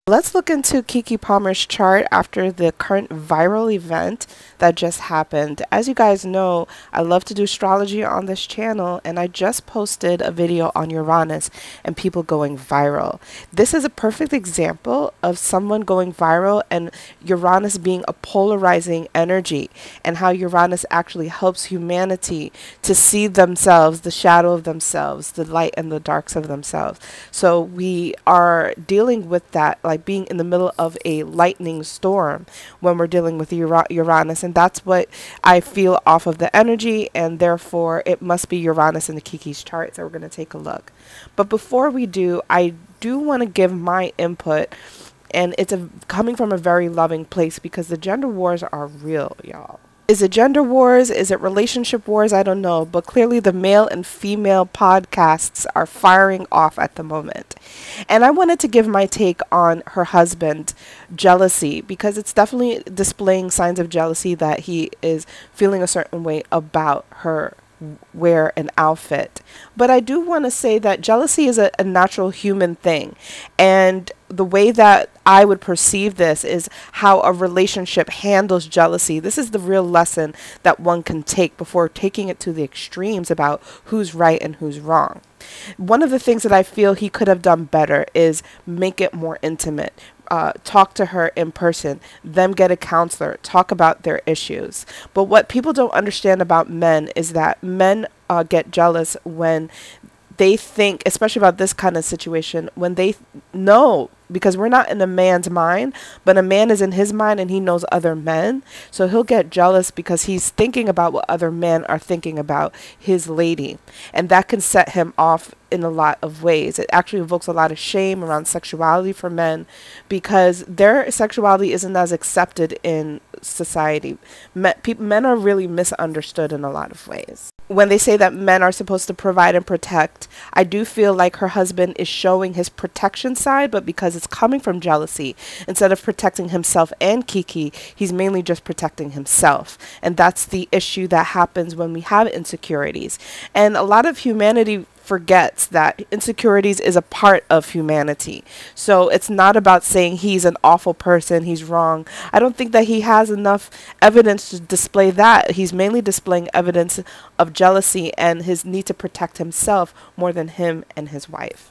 Let's look into Keke Palmer's chart after the current viral event that just happened. As you guys know, I love to do astrology on this channel, and I just posted a video on Uranus and people going viral. This is a perfect example of someone going viral and Uranus being a polarizing energy, and how Uranus actually helps humanity to see themselves, the shadow of themselves, the light and the darks of themselves. So we are dealing with that, like being in the middle of a lightning storm when we're dealing with Uranus, and that's what I feel off of the energy, and therefore it must be Uranus in the Keke's chart. So we're going to take a look. But before we do, I do want to give my input, and it's coming from a very loving place, because the gender wars are real, y'all. Is it gender wars? Is it relationship wars? I don't know. But clearly the male and female podcasts are firing off at the moment. And I wanted to give my take on her husband, jealousy, because it's definitely displaying signs of jealousy that he is feeling a certain way about her wear an outfit. But I do want to say that jealousy is a natural human thing, and the way that I would perceive this is how a relationship handles jealousy. This is the real lesson that one can take before taking it to the extremes about who's right and who's wrong. One of the things that I feel he could have done better is make it more intimate. Talk to her in person, them get a counselor, talk about their issues. But what people don't understand about men is that men get jealous when they think, especially about this kind of situation, when they know, because we're not in a man's mind, but a man is in his mind and he knows other men. So he'll get jealous because he's thinking about what other men are thinking about his lady. And that can set him off in a lot of ways. It actually evokes a lot of shame around sexuality for men, because their sexuality isn't as accepted in society. Men are really misunderstood in a lot of ways. When they say that men are supposed to provide and protect, I do feel like her husband is showing his protection side, but because it's coming from jealousy, instead of protecting himself and Keke, he's mainly just protecting himself. And that's the issue that happens when we have insecurities. And a lot of humanity forgets that insecurities is a part of humanity. So it's not about saying he's an awful person, he's wrong. I don't think that he has enough evidence to display that. He's mainly displaying evidence of jealousy and his need to protect himself more than him and his wife.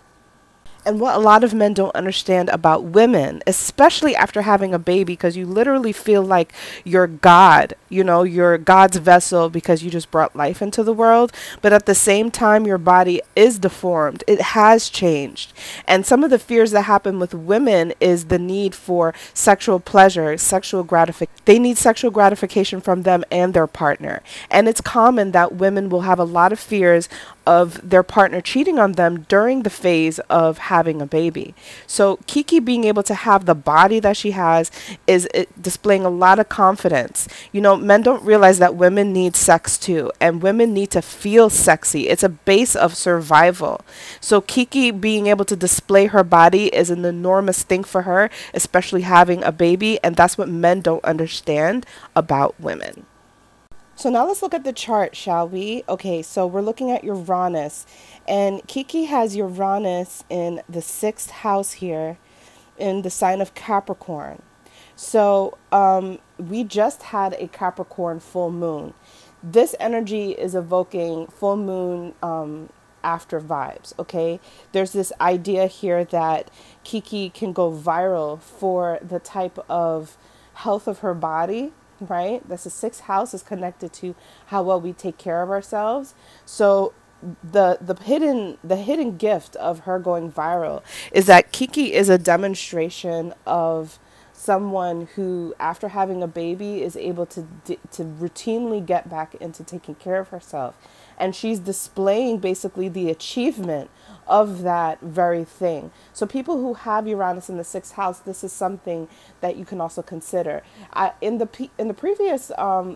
And what a lot of men don't understand about women, especially after having a baby, because you literally feel like you're God, you know, you're God's vessel because you just brought life into the world. But at the same time, your body is deformed. It has changed. And some of the fears that happen with women is the need for sexual pleasure, sexual gratification. They need sexual gratification from them and their partner. And it's common that women will have a lot of fears of their partner cheating on them during the phase of having a baby. So Keke being able to have the body that she has is displaying a lot of confidence. You know, men don't realize that women need sex too, and women need to feel sexy. It's a base of survival. So Keke being able to display her body is an enormous thing for her, especially having a baby, and that's what men don't understand about women. So now let's look at the chart, shall we? Okay, so we're looking at Uranus, and Keke has Uranus in the 6th house here in the sign of Capricorn. So we just had a Capricorn full moon. This energy is evoking full moon after vibes, okay? There's this idea here that Keke can go viral for the type of health of her body, right? That's the 6th house is connected to how well we take care of ourselves. So the hidden gift of her going viral is that Keke is a demonstration of someone who, after having a baby, is able to routinely get back into taking care of herself. And she's displaying basically the achievement of that very thing. So people who have Uranus in the 6th house, this is something that you can also consider. In the previous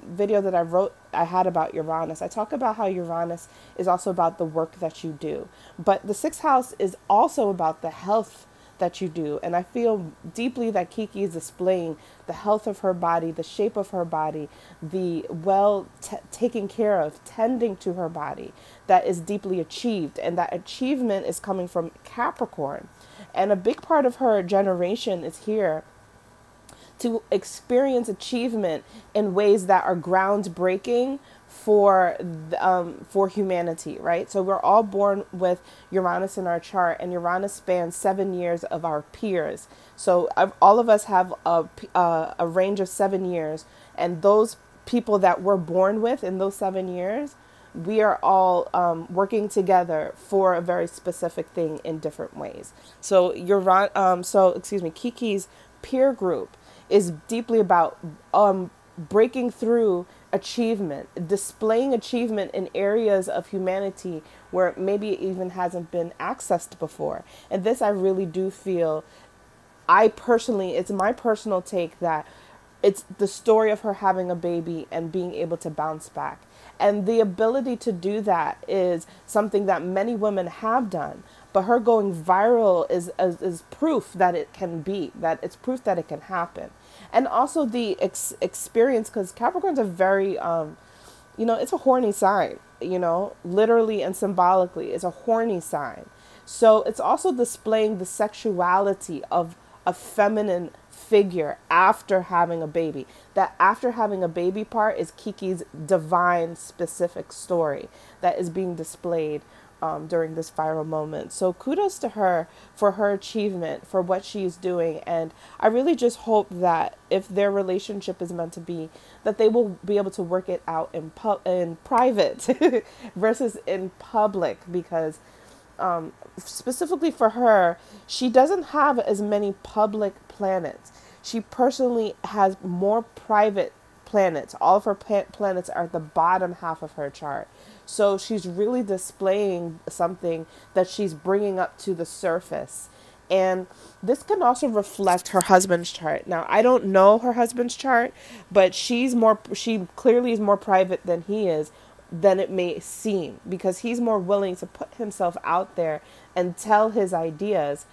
video that I had about Uranus, I talk about how Uranus is also about the work that you do. But the 6th house is also about the health that you do. And I feel deeply that Keke is displaying the health of her body, the shape of her body, the taken care of, tending to her body that is deeply achieved. And that achievement is coming from Capricorn. And a big part of her generation is here to experience achievement in ways that are groundbreaking for humanity, right? So we're all born with Uranus in our chart, and Uranus spans 7 years of our peers. So all of us have a range of 7 years, and those people that we're born with in those 7 years, we are all working together for a very specific thing in different ways. So Keke's peer group is deeply about breaking through achievement, displaying achievement in areas of humanity where maybe it even hasn't been accessed before. And this I really do feel, it's my personal take that it's the story of her having a baby and being able to bounce back. And the ability to do that is something that many women have done. But her going viral is proof that it can be, that it's proof that it can happen. And also the experience, because Capricorn's a very, it's a horny sign, literally and symbolically. It's a horny sign. So it's also displaying the sexuality of a feminine figure after having a baby. That after having a baby part is Keke's divine specific story that is being displayed during this viral moment. So kudos to her for her achievement, for what she's doing. And I really just hope that if their relationship is meant to be, that they will be able to work it out in private versus in public, because specifically for her, she doesn't have as many public planets. She personally has more private planets. All of her planets are at the bottom half of her chart. So she's really displaying something that she's bringing up to the surface. And this can also reflect her husband's chart. Now, I don't know her husband's chart, but she clearly is more private than he is, than it may seem, because he's more willing to put himself out there and tell his ideas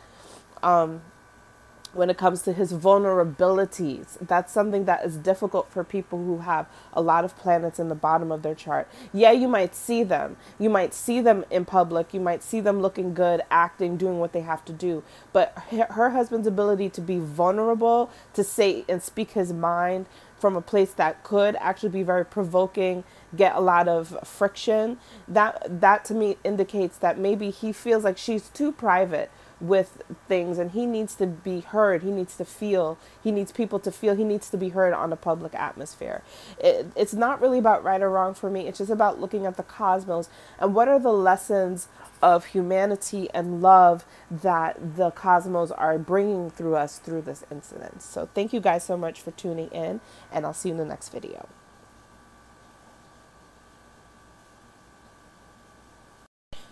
when it comes to his vulnerabilities. That's something that is difficult for people who have a lot of planets in the bottom of their chart. Yeah, you might see them. You might see them in public. You might see them looking good, acting, doing what they have to do. But her husband's ability to be vulnerable, to say and speak his mind from a place that could actually be very provoking, get a lot of friction, that to me indicates that maybe he feels like she's too private with things, and he needs to be heard. He needs to feel. He needs people to feel. He needs to be heard on a public atmosphere. It's not really about right or wrong for me. It's just about looking at the cosmos and what are the lessons of humanity and love that the cosmos are bringing through us through this incident. So thank you guys so much for tuning in, and I'll see you in the next video.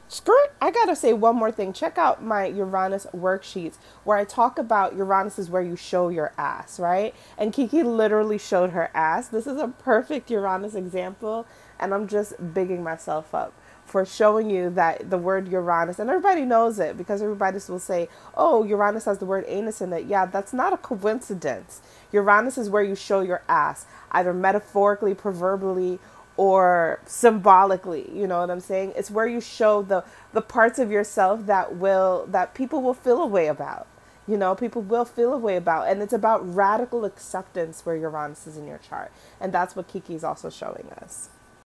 Skirt, I gotta say one more thing. Check out my Uranus worksheets where I talk about Uranus is where you show your ass, right? And Keke literally showed her ass. This is a perfect Uranus example, and I'm just bigging myself up for showing you that the word Uranus, and everybody knows it because everybody will say, oh, Uranus has the word anus in it. Yeah, that's not a coincidence. Uranus is where you show your ass, either metaphorically, proverbially, or symbolically. You know what I'm saying? It's where you show the parts of yourself that people will feel a way about. People will feel a way about. And it's about radical acceptance where Uranus is in your chart. And that's what Keke is also showing us.